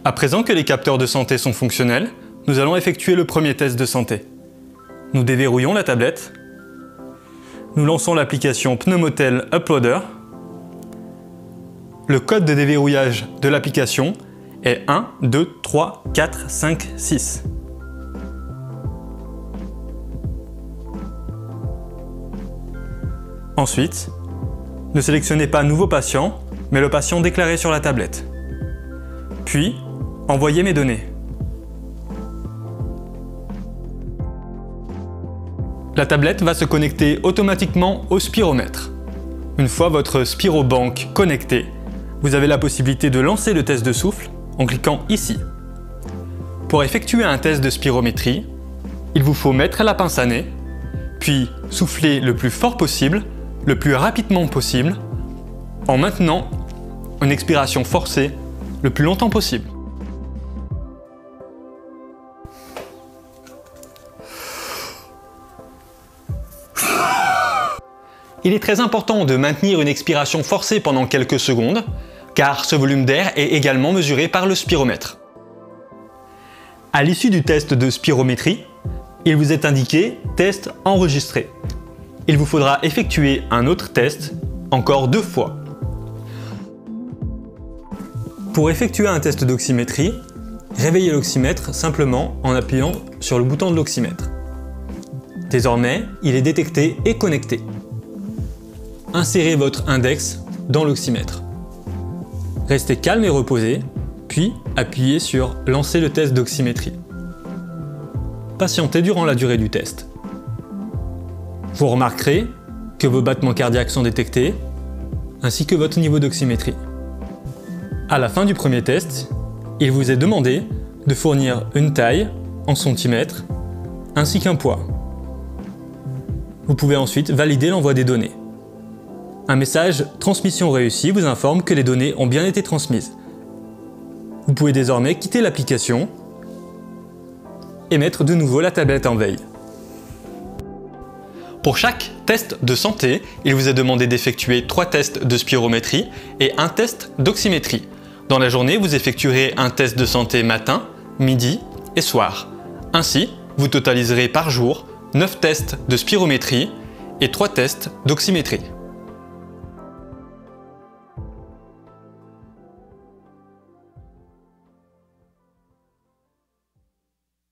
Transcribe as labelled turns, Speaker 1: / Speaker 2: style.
Speaker 1: À présent que les capteurs de santé sont fonctionnels, nous allons effectuer le premier test de santé. Nous déverrouillons la tablette. Nous lançons l'application Pneumotel Uploader. Le code de déverrouillage de l'application est 1, 2, 3, 4, 5, 6. Ensuite, ne sélectionnez pas Nouveau patient, mais le patient déclaré sur la tablette. Puis, envoyez mes données. La tablette va se connecter automatiquement au spiromètre. Une fois votre spirobank connecté, vous avez la possibilité de lancer le test de souffle en cliquant ici. Pour effectuer un test de spirométrie, il vous faut mettre la pince à nez, puis souffler le plus fort possible, le plus rapidement possible, en maintenant une expiration forcée le plus longtemps possible. Il est très important de maintenir une expiration forcée pendant quelques secondes, car ce volume d'air est également mesuré par le spiromètre. À l'issue du test de spirométrie, il vous est indiqué « Test enregistré ». Il vous faudra effectuer un autre test, encore 2 fois. Pour effectuer un test d'oxymétrie, réveillez l'oxymètre simplement en appuyant sur le bouton de l'oxymètre. Désormais, il est détecté et connecté. Insérez votre index dans l'oxymètre. Restez calme et reposé, puis appuyez sur « Lancer le test d'oxymétrie ». Patientez durant la durée du test. Vous remarquerez que vos battements cardiaques sont détectés, ainsi que votre niveau d'oxymétrie. À la fin du premier test, il vous est demandé de fournir une taille en centimètres, ainsi qu'un poids. Vous pouvez ensuite valider l'envoi des données. Un message « Transmission réussie » vous informe que les données ont bien été transmises. Vous pouvez désormais quitter l'application et mettre de nouveau la tablette en veille. Pour chaque test de santé, il vous est demandé d'effectuer 3 tests de spirométrie et 1 test d'oxymétrie. Dans la journée, vous effectuerez un test de santé matin, midi et soir. Ainsi, vous totaliserez par jour 9 tests de spirométrie et 3 tests d'oxymétrie.